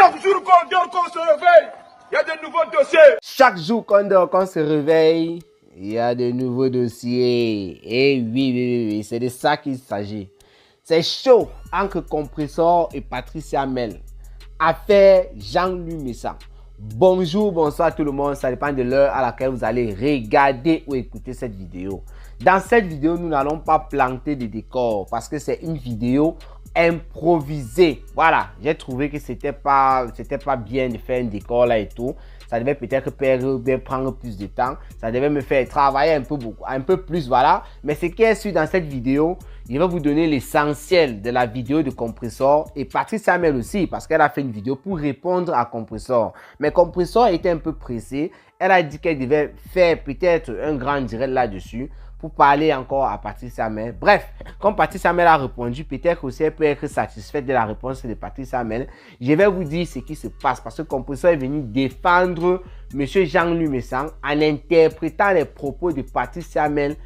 Chaque jour qu'on dort, qu'on se réveille, il y a de nouveaux dossiers. Chaque jour qu'on dort, qu'on se réveille, il y a de nouveaux dossiers. Et oui, c'est de ça qu'il s'agit. C'est chaud entre Compressor et Patricia Mel. Affaire Jean-Louis Messant. Bonjour, bonsoir tout le monde. Ça dépend de l'heure à laquelle vous allez regarder ou écouter cette vidéo. Dans cette vidéo, nous n'allons pas planter de décors parce que c'est une vidéo improvisée. Voilà, j'ai trouvé que c'était pas bien de faire un décor là et tout. Ça devait peut-être prendre plus de temps. Ça devait me faire travailler un peu plus, voilà. Mais ce qui est sûr dans cette vidéo, je vais vous donner l'essentiel de la vidéo de Compressor et Patricia Mel aussi parce qu'elle a fait une vidéo pour répondre à Compressor. Mais Compressor était un peu pressée. Elle a dit qu'elle devait faire peut-être un grand direct là-dessus pour parler encore à Patricia Mel. Bref, comme Patricia Mel a répondu, peut-être aussi elle peut être satisfaite de la réponse de Patricia Mel. Je vais vous dire ce qui se passe parce que Compressor est venu défendre M. Jean-Louis Messant en interprétant les propos de Patricia Mel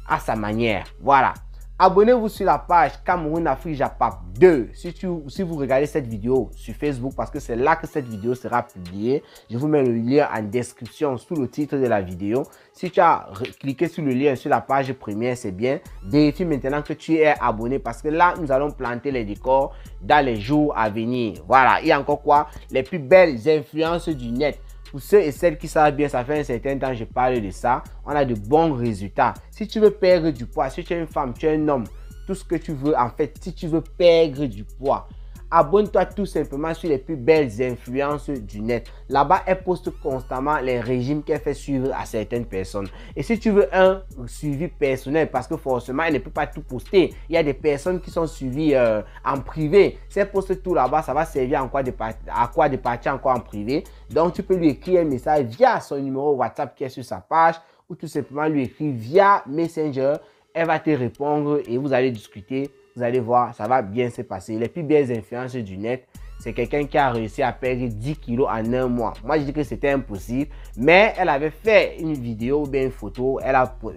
à sa manière. Voilà. Abonnez-vous sur la page Cameroun Afrique Japap 2 si vous regardez cette vidéo sur Facebook parce que c'est là que cette vidéo sera publiée. Je vous mets le lien en description sous le titre de la vidéo. Si tu as cliqué sur le lien sur la page première, c'est bien. Vérifie maintenant que tu es abonné parce que là, nous allons planter les décors dans les jours à venir. Voilà, il y a encore quoi? Les plus belles influences du net. Pour ceux et celles qui savent bien, ça fait un certain temps que je parle de ça. On a de bons résultats. Si tu veux perdre du poids, si tu es une femme, tu es un homme, tout ce que tu veux, en fait, si tu veux perdre du poids, abonne-toi tout simplement sur les plus belles influences du net. Là-bas, elle poste constamment les régimes qu'elle fait suivre à certaines personnes. Et si tu veux un suivi personnel, parce que forcément, elle ne peut pas tout poster. Il y a des personnes qui sont suivies en privé. Si elle poste tout là-bas, ça va servir à quoi de partir encore en privé. Donc, tu peux lui écrire un message via son numéro WhatsApp qui est sur sa page ou tout simplement lui écrire via Messenger. Elle va te répondre et vous allez discuter. Vous allez voir, ça va bien se passer. Les plus belles influences du net, c'est quelqu'un qui a réussi à perdre 10 kilos en un mois. Moi, je dis que c'était impossible. Mais elle avait fait une vidéo ou bien une photo.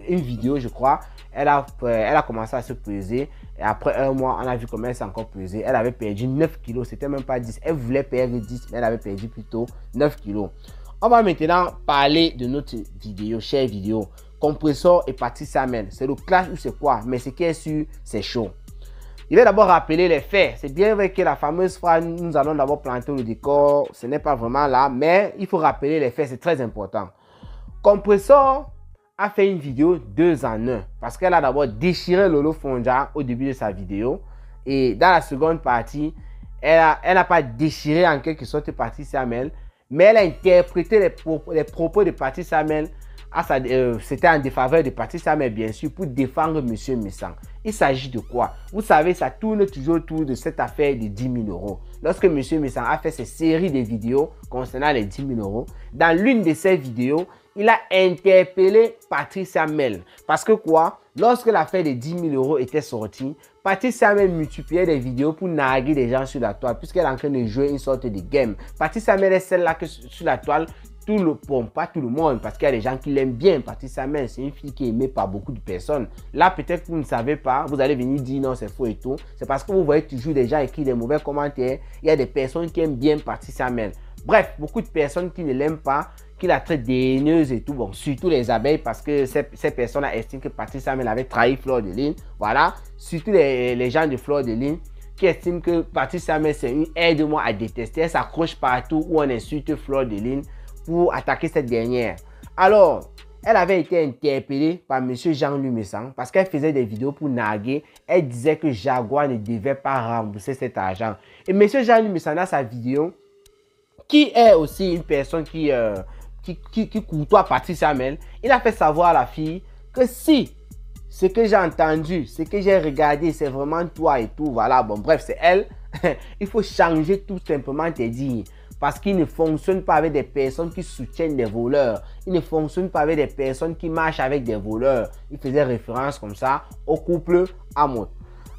Une vidéo, je crois. Elle a commencé à se peser. Et après un mois, on a vu comment elle s'est encore pesée. Elle avait perdu 9 kilos. C'était même pas 10. Elle voulait perdre 10, mais elle avait perdu plutôt 9 kilos. On va maintenant parler de notre vidéo, chère vidéo. Compressor et Patricia Mel. C'est le clash ou c'est quoi? Mais ce qui est sûr, c'est chaud. Je vais d'abord rappeler les faits. C'est bien vrai que la fameuse phrase, nous allons d'abord planter le décor, ce n'est pas vraiment là, mais il faut rappeler les faits, c'est très important. Compressor a fait une vidéo 2 en 1 parce qu'elle a d'abord déchiré Lolo Fonja au début de sa vidéo et dans la seconde partie, elle n'a pas déchiré en quelque sorte Patricia Mel, mais elle a interprété les propos de Patricia Mel. C'était en défaveur de Patricia Mel, bien sûr, pour défendre M. Messant. Il s'agit de quoi? Vous savez, ça tourne toujours autour de cette affaire de 10 000 euros. Lorsque M. Messant a fait ses séries de vidéos concernant les 10 000 euros, dans l'une de ces vidéos, il a interpellé Patricia Mel. Parce que quoi? Lorsque l'affaire de 10 000 euros était sortie, Patricia Mel multipliait des vidéos pour narguer des gens sur la toile, puisqu'elle est en train de jouer une sorte de game. Patricia Mel est celle-là que sur la toile, pas tout le monde, parce qu'il y a des gens qui l'aiment bien. Patricia Mel, c'est une fille qui est aimée par beaucoup de personnes. Là, peut-être que vous ne savez pas, vous allez venir dire non, c'est faux et tout. C'est parce que vous voyez toujours des gens écrire des mauvais commentaires. Il y a des personnes qui aiment bien Patricia Mel. Bref, beaucoup de personnes qui ne l'aiment pas, qui la traitent d'haineuse et tout. Bon, surtout les abeilles, parce que ces personnes estiment que Patricia Mel avait trahi Fleur de Lys. Voilà, surtout les gens de Fleur de Lys qui estiment que Patricia Mel, c'est une aide-moi à détester. Elle s'accroche partout où on insulte Fleur de Lys pour attaquer cette dernière. Alors, elle avait été interpellée par M. Jean-Louis Messant parce qu'elle faisait des vidéos pour narguer. Elle disait que Jaguar ne devait pas rembourser cet argent. Et M. Jean-Louis Messant, dans sa vidéo, qui est aussi une personne qui courtoie Patricia Mel, il a fait savoir à la fille que si ce que j'ai entendu, ce que j'ai regardé, c'est vraiment toi et tout, voilà, bon, bref, c'est elle, il faut changer tout simplement tes dires. Parce qu'il ne fonctionne pas avec des personnes qui soutiennent des voleurs. Il ne fonctionne pas avec des personnes qui marchent avec des voleurs. Il faisait référence comme ça au couple Amon.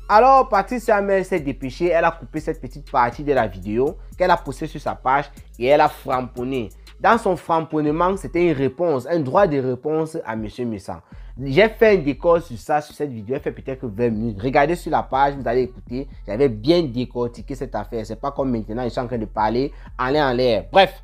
Alors, Patricia Mel s'est dépêchée. Elle a coupé cette petite partie de la vidéo qu'elle a postée sur sa page et elle a framponné. Dans son framponnement, c'était une réponse, un droit de réponse à M. Messant. J'ai fait un décor sur ça, sur cette vidéo. Elle fait peut-être 20 minutes. Regardez sur la page, vous allez écouter. J'avais bien décortiqué cette affaire. C'est pas comme maintenant, je suis en train de parler en l'air. Bref,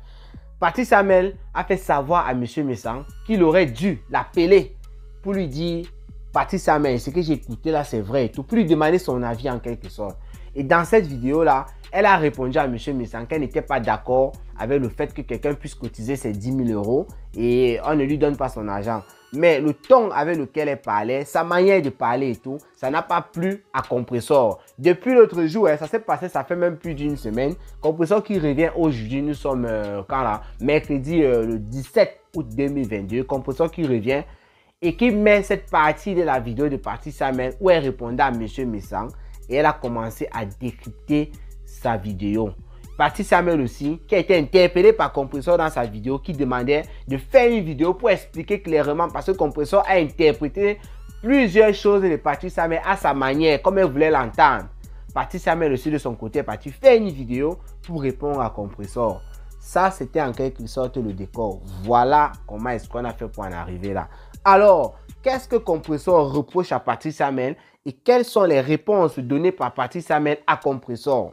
Patrice Hamel a fait savoir à M. Messang qu'il aurait dû l'appeler pour lui dire Patrice Hamel, ce que j'ai écouté là, c'est vrai et tout. Pour lui demander son avis en quelque sorte. Et dans cette vidéo-là, elle a répondu à M. Messang qu'elle n'était pas d'accord avec le fait que quelqu'un puisse cotiser ses 10 000 euros et on ne lui donne pas son argent. Mais le ton avec lequel elle parlait, sa manière de parler et tout, ça n'a pas plu à Compressor. Depuis l'autre jour, ça s'est passé, ça fait même plus d'une semaine. Compressor qui revient aujourd'hui, nous sommes quand là, mercredi le 17 août 2022. Compressor qui revient et qui met cette partie de la vidéo de Patrice Hamel où elle répondait à M. Messang et elle a commencé à décrypter sa vidéo. Patrice Hamel aussi, qui a été interpellé par Compressor dans sa vidéo, qui demandait de faire une vidéo pour expliquer clairement, parce que Compressor a interprété plusieurs choses de Patrice Hamel à sa manière, comme elle voulait l'entendre. Patrice Hamel aussi de son côté est parti faire une vidéo pour répondre à Compressor. Ça, c'était en quelque sorte le décor. Voilà comment est-ce qu'on a fait pour en arriver là. Alors, qu'est-ce que Compressor reproche à Patrice Hamel et quelles sont les réponses données par Patrice Hamel à Compressor?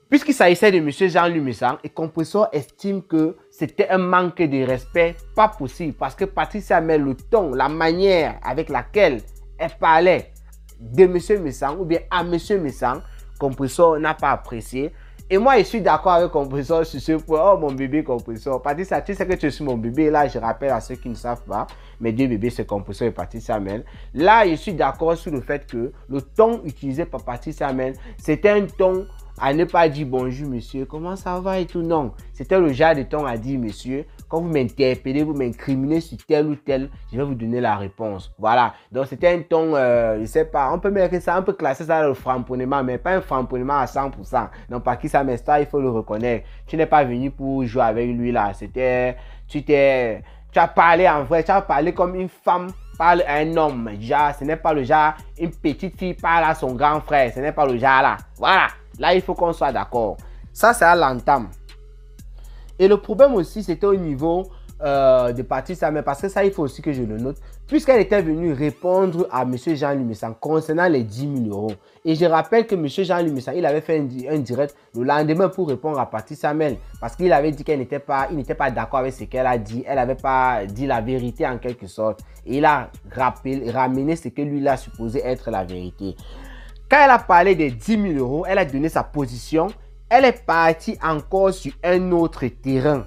Puisqu'il s'agissait de M. Jean-Louis Messang, et Compressor estime que c'était un manque de respect pas possible parce que Patrice Hamel, le ton, la manière avec laquelle elle parlait de M. Messang ou bien à M. Messang, Compressor n'a pas apprécié. Et moi, je suis d'accord avec Compressor sur ce point. Oh, mon bébé Compressor. Patrice, tu sais que tu suis mon bébé. Là, je rappelle à ceux qui ne savent pas, mes deux bébés, c'est Compressor et Patrice Hamel. Là, je suis d'accord sur le fait que le ton utilisé par Patrice Hamel, c'était un ton à ne pas dire bonjour monsieur, comment ça va et tout. Non, c'était le genre de ton à dire monsieur, quand vous m'interpellez, vous m'incriminez sur tel ou tel, je vais vous donner la réponse. Voilà, donc c'était un ton, je sais pas, on peut mettre ça, on peut classer ça dans le framponnement, mais pas un framponnement à 100%. Donc par qui ça met ça, il faut le reconnaître. Tu n'es pas venu pour jouer avec lui là, c'était, tu as parlé en vrai, tu as parlé comme une femme parle à un homme. Genre, ce n'est pas le genre, une petite fille parle à son grand frère, ce n'est pas le genre là. Voilà. Là, il faut qu'on soit d'accord. Ça, c'est à l'entame. Et le problème aussi, c'était au niveau de Patrice Hamel, parce que ça, il faut aussi que je le note, puisqu'elle était venue répondre à M. Jean-Louis Messang concernant les 10 000 euros. Et je rappelle que M. Jean-Louis Messang, il avait fait un direct le lendemain pour répondre à Patrice Hamel, parce qu'il avait dit qu'il n'était pas d'accord avec ce qu'elle a dit. Elle n'avait pas dit la vérité en quelque sorte. Et il a ramené ce que lui, il a supposé être la vérité. Quand elle a parlé des 10 000 euros, elle a donné sa position. Elle est partie encore sur un autre terrain.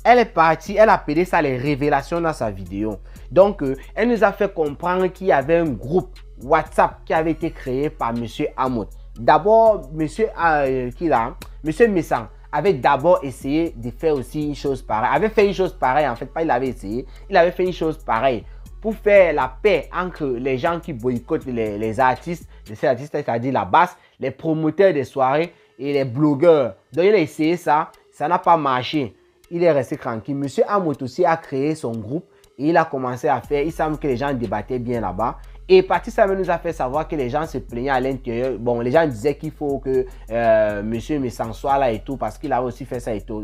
Elle est partie, elle a appelé ça les révélations dans sa vidéo. Donc, elle nous a fait comprendre qu'il y avait un groupe WhatsApp qui avait été créé par M. Hamout. D'abord, M. Messang avait d'abord essayé de faire aussi une chose pareille. Avait fait une chose pareille, en fait, pas il avait essayé. Il avait fait une chose pareille pour faire la paix entre les gens qui boycottent les artistes, c'est-à-dire la basse, les promoteurs des soirées et les blogueurs. Donc il a essayé ça, ça n'a pas marché. Il est resté tranquille. Monsieur Hamout aussi a créé son groupe et il a commencé à faire, il semble que les gens débattaient bien là-bas. Et Patrice Hamel nous a fait savoir que les gens se plaignaient à l'intérieur. Bon, les gens disaient qu'il faut que Monsieur Messang soit là et tout, parce qu'il avait aussi fait ça et tout.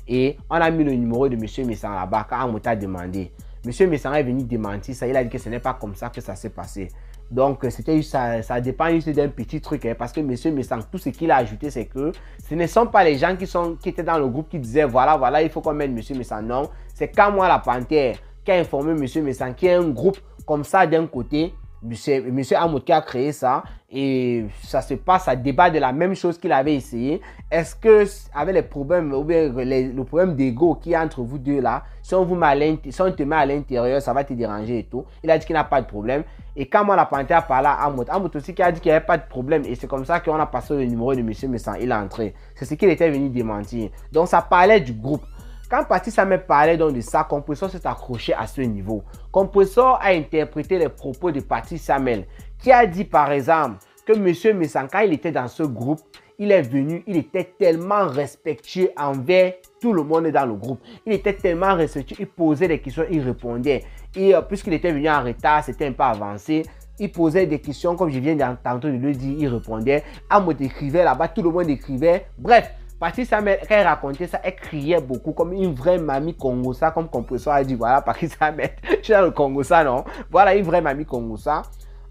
Et on a mis le numéro de Monsieur Messang là-bas quand Hamout a demandé. Monsieur Messang est venu démentir ça. Il a dit que ce n'est pas comme ça que ça s'est passé. Donc, ça dépend juste d'un petit truc. Hein, parce que Monsieur Messang, tout ce qu'il a ajouté, c'est que ce ne sont pas les gens qui étaient dans le groupe qui disaient voilà, il faut qu'on mette Monsieur Messang. Non, c'est quand moi, la Panthère, qui a informé Monsieur Messang, qui est un groupe comme ça d'un côté. Monsieur Hamout qui a créé ça et ça se passe, ça débat de la même chose qu'il avait essayé. Est-ce que avec les problèmes ou bien le problème d'ego qui est entre vous deux là, si on te met à l'intérieur, ça va te déranger et tout. Il a dit qu'il n'a pas de problème. Et quand moi la Panthère parlait à Hamout aussi qui a dit qu'il n'y avait pas de problème et c'est comme ça qu'on a passé le numéro de Monsieur Messang, il est entré. C'est ce qu'il était venu démentir. Donc ça parlait du groupe. Quand Patrice Hamel parlait donc de ça, Compressor s'est accroché à ce niveau. Compressor a interprété les propos de Patrice Hamel, qui a dit par exemple que M. Messang, quand il était dans ce groupe, il est venu, il était tellement respectueux envers tout le monde dans le groupe. Il était tellement respectueux, il posait des questions, il répondait. Et puisqu'il était venu en retard, c'était un peu avancé. Il posait des questions, comme je viens tantôt de le dire, il répondait. Hamout écrivait là-bas, tout le monde écrivait. Bref. Patrice Hamel, quand elle racontait ça, elle criait beaucoup comme une vraie mamie Congossa, comme Compressor a dit, voilà, Patrice Hamel, je suis dans le Congossa, non? Voilà, une vraie mamie Congossa.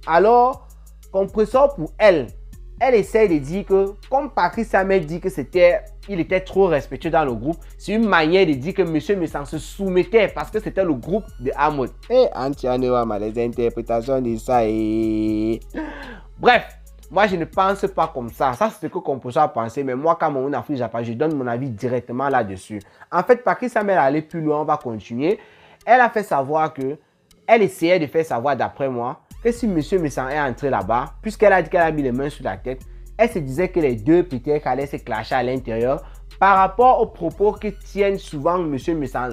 Alors, Compressor, pour elle essaie de dire que, comme Patrice Hamel dit que il était trop respectueux dans le groupe, c'est une manière de dire que M. Messang se soumettait parce que c'était le groupe de Amod. Et Antianewama, les interprétations de ça et... Bref, moi je ne pense pas comme ça. Ça c'est ce que Compressor a pensé, mais moi quand mon Afrique Japan, je donne mon avis directement là-dessus. En fait, Patrice Hamel allait plus loin, on va continuer. Elle a fait savoir que, elle essayait de faire savoir d'après moi, que si M. Messang est entré là-bas, puisqu'elle a dit qu'elle a mis les mains sur la tête, elle se disait que les deux peut-être allaient se clasher à l'intérieur par rapport aux propos que tiennent souvent M. Messang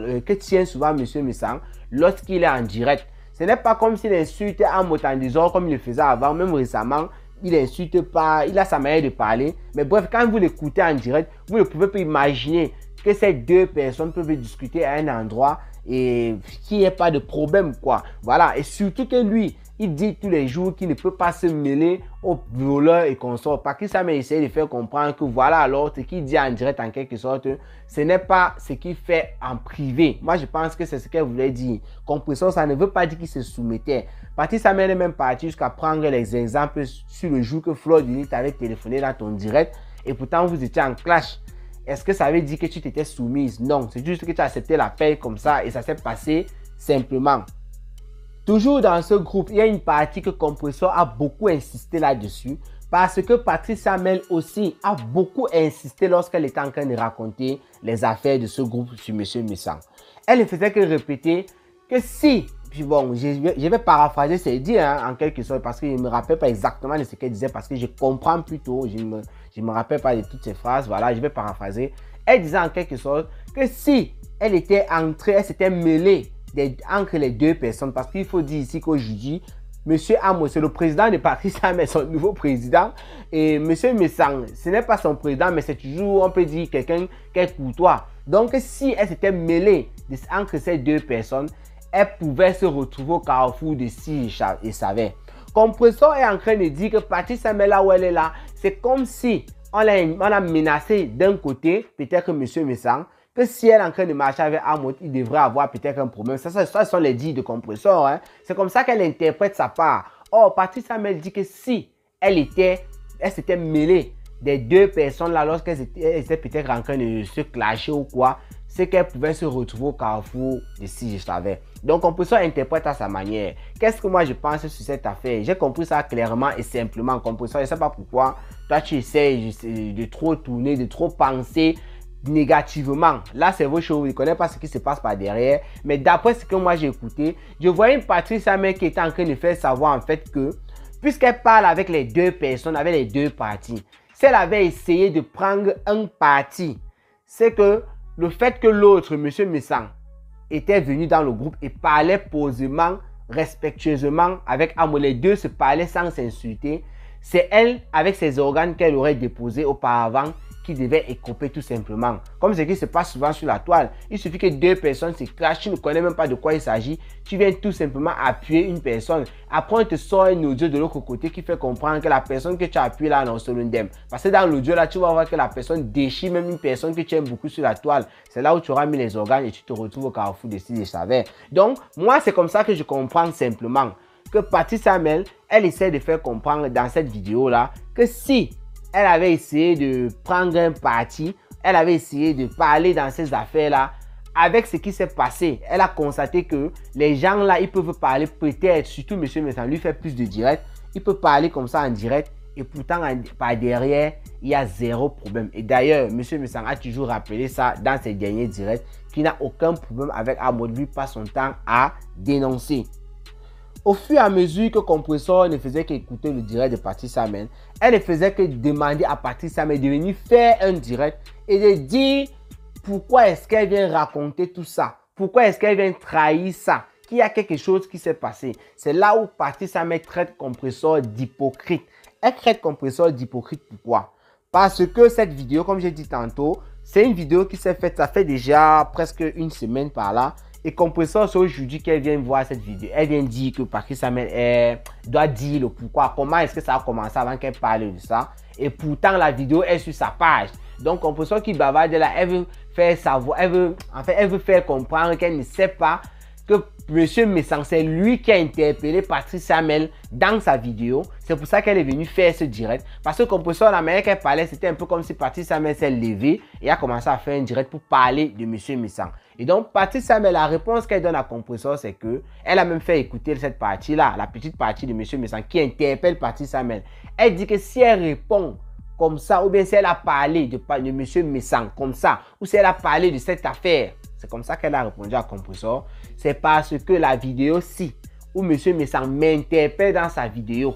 lorsqu'il est en direct. Ce n'est pas comme s'il insultait Amod en disant comme il le faisait avant, même récemment, il n'insulte pas, il a sa manière de parler. Mais bref, quand vous l'écoutez en direct, vous ne pouvez pas imaginer que ces deux personnes peuvent discuter à un endroit et qu'il n'y ait pas de problème, quoi. Voilà, et surtout que lui, il dit tous les jours qu'il ne peut pas se mêler aux violeurs et consorts. Parce que ça m'a essayé de faire comprendre que voilà, alors ce qu'il dit en direct en quelque sorte, ce n'est pas ce qu'il fait en privé. Moi, je pense que c'est ce qu'elle voulait dire. Compressor, ça ne veut pas dire qu'il se soumettait. Patrice Hamel est même parti jusqu'à prendre les exemples sur le jour que Flo Dini t'avait téléphoné dans ton direct et pourtant vous étiez en clash. Est-ce que ça veut dire que tu t'étais soumise? Non, c'est juste que tu as accepté la paix comme ça et ça s'est passé simplement. Toujours dans ce groupe, il y a une partie que Compressor a beaucoup insisté là-dessus parce que Patrice Hamel aussi a beaucoup insisté lorsqu'elle était en train de raconter les affaires de ce groupe sur M. Messang. Elle ne faisait que répéter que si, puis bon, je vais paraphraser ses dires en quelque sorte parce que je ne me rappelle pas exactement de ce qu'elle disait parce que je comprends plutôt, je ne me rappelle pas de toutes ces phrases, voilà, je vais paraphraser. Elle disait en quelque sorte que si elle était entrée, elle s'était mêlée entre les deux personnes, parce qu'il faut dire ici qu'aujourd'hui, M. Amod, c'est le président de Patrice Hamel, son nouveau président, et M. Messang, ce n'est pas son président, mais c'est toujours, on peut dire, quelqu'un qui est courtois. Donc, si elle s'était mêlée entre ces deux personnes, elle pouvait se retrouver au carrefour de si et savait. Compressor est en train de dire que Patrice Hamel, là où elle est là, c'est comme si on l'a menacé d'un côté, peut-être que M. Messang, que si elle est en train de marcher avec Amod, il devrait avoir peut-être un problème. Ça sont les dires de Compressor. Hein. C'est comme ça qu'elle interprète sa part. Or, Patrice Hamel dit que si elle s'était mêlée des deux personnes là, lorsqu'elles étaient peut-être en train de se clasher ou quoi, c'est qu'elle pouvait se retrouver au carrefour de si je savais. Donc, Compressor interprète à sa manière. Qu'est-ce que moi je pense sur cette affaire? J'ai compris ça clairement et simplement. Compressor, je ne sais pas pourquoi. Toi, tu essaies de trop tourner, de trop penser négativement. Là, c'est vos choses, vous ne connaissez pas ce qui se passe par derrière. Mais d'après ce que moi j'ai écouté, je voyais une Patrice Hamel qui était en train de faire savoir en fait que, puisqu'elle parle avec les deux personnes, avec les deux parties, si elle avait essayé de prendre un parti, c'est que le fait que l'autre, M. Messang, était venu dans le groupe et parlait posément, respectueusement avec Amod, les deux se parlaient sans s'insulter, c'est elle, avec ses organes qu'elle aurait déposés auparavant, qui devait écoper tout simplement. Comme ce qui se passe souvent sur la toile. Il suffit que deux personnes se clashent, tu ne connais même pas de quoi il s'agit. Tu viens tout simplement appuyer une personne. Après, on te sort un audio de l'autre côté qui fait comprendre que la personne que tu as appuyée là, non, c'est l'indemne. Parce que dans l'audio là, tu vas voir que la personne déchire même une personne que tu aimes beaucoup sur la toile. C'est là où tu auras mis les organes et tu te retrouves au carrefour de si je savais. Donc, moi, c'est comme ça que je comprends simplement que Patrice Hamel, elle essaie de faire comprendre dans cette vidéo là que si elle avait essayé de prendre un parti, elle avait essayé de parler dans ces affaires-là. Avec ce qui s'est passé, elle a constaté que les gens là, ils peuvent parler peut-être, surtout M. Messang, lui fait plus de direct. Il peut parler comme ça en direct et pourtant par derrière, il y a zéro problème. Et d'ailleurs, M. Messang a toujours rappelé ça dans ses derniers directs, qu'il n'a aucun problème avec Amod, lui passe son temps à dénoncer. Au fur et à mesure que Compressor ne faisait qu'écouter le direct de Patrice Hamel, elle ne faisait que demander à Patrice Hamel de venir faire un direct et de dire pourquoi est-ce qu'elle vient raconter tout ça, pourquoi est-ce qu'elle vient trahir ça, qu'il y a quelque chose qui s'est passé. C'est là où Patrice Hamel traite Compressor d'hypocrite. Elle traite Compressor d'hypocrite pourquoi? Parce que cette vidéo, comme j'ai dit tantôt, c'est une vidéo qui s'est faite, ça fait déjà presque une semaine par là. Et Compressor, c'est aujourd'hui qu'elle vient voir cette vidéo. Elle vient dire que Patrice Hamel doit dire le pourquoi. Comment est-ce que ça a commencé avant qu'elle parle de ça. Et pourtant, la vidéo est sur sa page. Donc, composition qui bavarde là, elle veut faire savoir, elle veut faire comprendre qu'elle ne sait pas que Monsieur Messang, c'est lui qui a interpellé Patrice Hamel dans sa vidéo. C'est pour ça qu'elle est venue faire ce direct. Parce que composition, la manière qu'elle parlait, c'était un peu comme si Patrice Hamel s'est levé et a commencé à faire un direct pour parler de Monsieur Messang. Et donc, Patrice Hamel, la réponse qu'elle donne à composition, c'est que elle a même fait écouter cette partie-là, la petite partie de Monsieur Messang qui interpelle Patrice Hamel. Elle dit que si elle répond comme ça, ou bien si elle a parlé de Monsieur Messang comme ça, ou si elle a parlé de cette affaire, c'est comme ça qu'elle a répondu à compresseur. C'est parce que la vidéo-ci, où Monsieur Messang m'interpelle dans sa vidéo.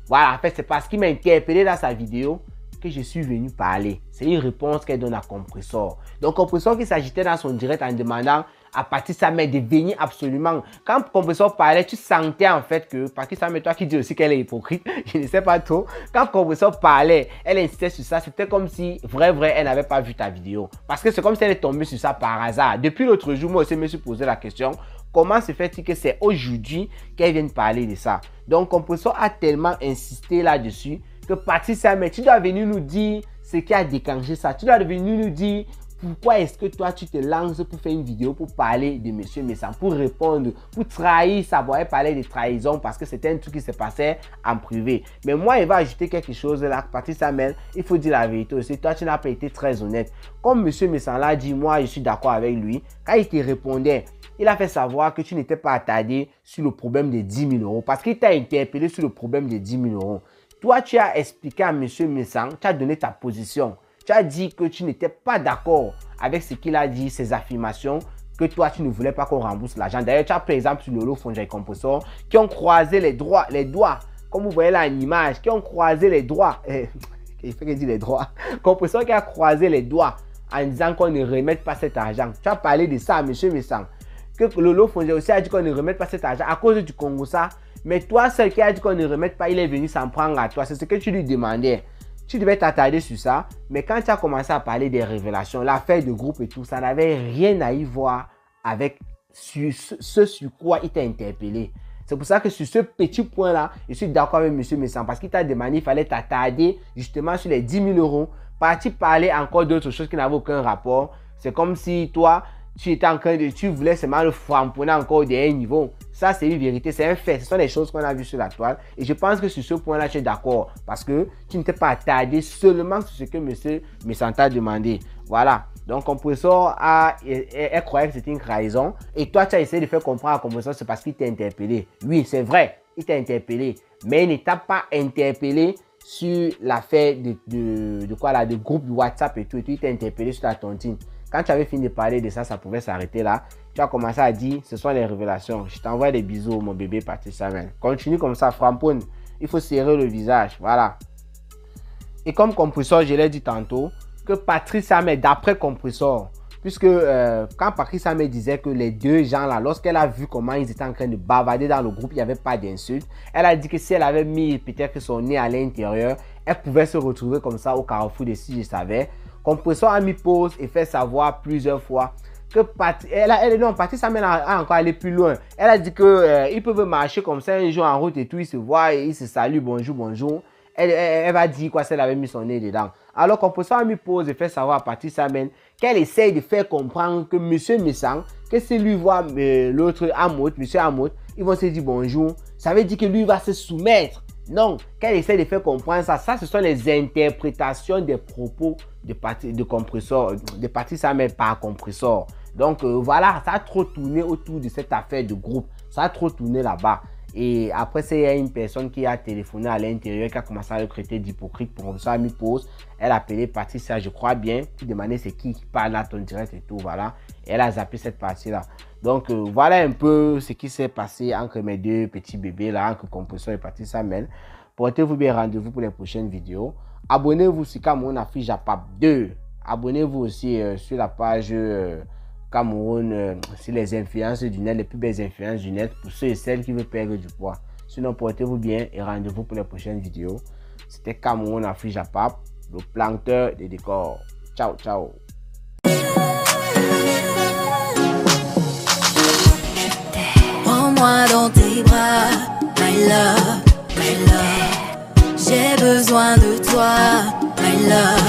Voilà, en fait, c'est parce qu'il m'a interpellé dans sa vidéo que je suis venu parler. C'est une réponse qu'elle donne à compresseur. Donc, compresseur qui s'agitait dans son direct en demandant à Patrice Hamel de venir absolument. Quand compresseur parlait, tu sentais en fait que Patrice Hamel, toi qui dis aussi qu'elle est hypocrite, je ne sais pas trop. Quand compresseur parlait, elle insistait sur ça. C'était comme si, elle n'avait pas vu ta vidéo. Parce que c'est comme si elle est tombée sur ça par hasard. Depuis l'autre jour, moi aussi, je me suis posé la question. Comment se fait-il que c'est aujourd'hui qu'elle vient parler de ça? Donc, compresseur a tellement insisté là-dessus que Patrice Hamel, tu dois venir nous dire ce qui a déclenché ça. Tu dois venir nous dire pourquoi est-ce que toi, tu te lances pour faire une vidéo pour parler de Monsieur Messang, pour répondre, pour trahir, savoir parler de trahison parce que c'était un truc qui se passait en privé. Mais moi, il va ajouter quelque chose là, Patrice Hamel, il faut dire la vérité aussi. Toi, tu n'as pas été très honnête. Comme Monsieur Messang l'a dit, moi, je suis d'accord avec lui. Quand il te répondait, il a fait savoir que tu n'étais pas attardé sur le problème de 10 000 € parce qu'il t'a interpellé sur le problème de 10 000 €. Toi, tu as expliqué à Monsieur Messang, tu as donné ta position. Tu as dit que tu n'étais pas d'accord avec ce qu'il a dit, ses affirmations, que toi, tu ne voulais pas qu'on rembourse l'argent. D'ailleurs, tu as par exemple sur Lolo Fonjaï Compressor qui ont croisé les doigts, comme vous voyez là en image, qui ont croisé les doigts. Il fait que dire les doigts. Compressor qui a croisé les doigts en disant qu'on ne remette pas cet argent. Tu as parlé de ça à Monsieur Messang. Que Lolo Fonjaï aussi a dit qu'on ne remette pas cet argent à cause du Congo ça. Mais toi, seul qui a dit qu'on ne remette pas, il est venu s'en prendre à toi. C'est ce que tu lui demandais. Tu devais t'attarder sur ça, mais quand tu as commencé à parler des révélations, l'affaire de groupe et tout, ça n'avait rien à y voir avec ce sur quoi il t'a interpellé. C'est pour ça que sur ce petit point-là, je suis d'accord avec M. Messang parce qu'il t'a demandé, il fallait t'attarder justement sur les 10 000 €, partir parler encore d'autres choses qui n'avaient aucun rapport. C'est comme si toi, tu voulais seulement le framponner encore de un niveau. Ça, c'est une vérité, c'est un fait. Ce sont des choses qu'on a vues sur la toile. Et je pense que sur ce point-là, tu es d'accord. Parce que tu ne t'es pas attardé seulement sur ce que M. Messang t'a demandé. Voilà. Donc, compresseur elle croyait que c'était une trahison. Et toi, tu as essayé de faire comprendre à compresseur, c'est parce qu'il t'a interpellé. Oui, c'est vrai, il t'a interpellé. Mais il ne t'a pas interpellé sur l'affaire de quoi là, de groupe WhatsApp et tout. Il t'a interpellé sur la tontine. Quand tu avais fini de parler de ça, ça pouvait s'arrêter là. Tu as commencé à dire, ce sont les révélations. Je t'envoie des bisous, mon bébé Patrice Hamel. Continue comme ça, framponne. Il faut serrer le visage. Voilà. Et comme compresseur, je l'ai dit tantôt, que Patrice Hamel, d'après compresseur, puisque quand Patrice Hamel disait que les deux gens là, lorsqu'elle a vu comment ils étaient en train de bavarder dans le groupe, il n'y avait pas d'insultes. Elle a dit que si elle avait mis peut-être son nez à l'intérieur, elle pouvait se retrouver comme ça au carrefour de si je savais. Compresseur a mis pause et fait savoir plusieurs fois que Patrice Hamel a encore allé plus loin. Elle a dit que ils peuvent marcher comme ça un jour en route et tout, ils se voient et ils se saluent, bonjour, bonjour. Elle va dire quoi si elle avait mis son nez dedans. Alors compresseur a mis pause et fait savoir à Patrice Hamel qu'elle essaye de faire comprendre que M. Messang, que si lui voit l'autre Amout, M. Amout, ils vont se dire bonjour. Ça veut dire que lui va se soumettre. Non, qu'elle essaie de faire comprendre ça. Ça, ce sont les interprétations des propos de Patrice Hamel par compresseur. Donc voilà, ça a trop tourné autour de cette affaire de groupe. Ça a trop tourné là-bas. Et après, il y a une personne qui a téléphoné à l'intérieur, qui a commencé à le traiter d'hypocrite. Pour ça, a mis pause. Elle a appelé Patricia, je crois bien, qui demandait c'est qui parle à ton direct et tout, voilà. Et elle a zappé cette partie-là. Donc, voilà un peu ce qui s'est passé entre mes deux petits bébés, là, entre compresseur et Patrice Hamel. Portez-vous bien, rendez-vous pour les prochaines vidéos. Abonnez-vous sur Cameroun Afrique Japap 2. Abonnez-vous aussi sur la page Cameroun, sur les influences du net, les plus belles influences du net, pour ceux et celles qui veulent perdre du poids. Sinon, portez-vous bien et rendez-vous pour les prochaines vidéos. C'était Cameroun Afrique Japap, le planteur des décors. Ciao, ciao. Prends-moi dans tes bras, my love, my love. J'ai besoin de toi, my love.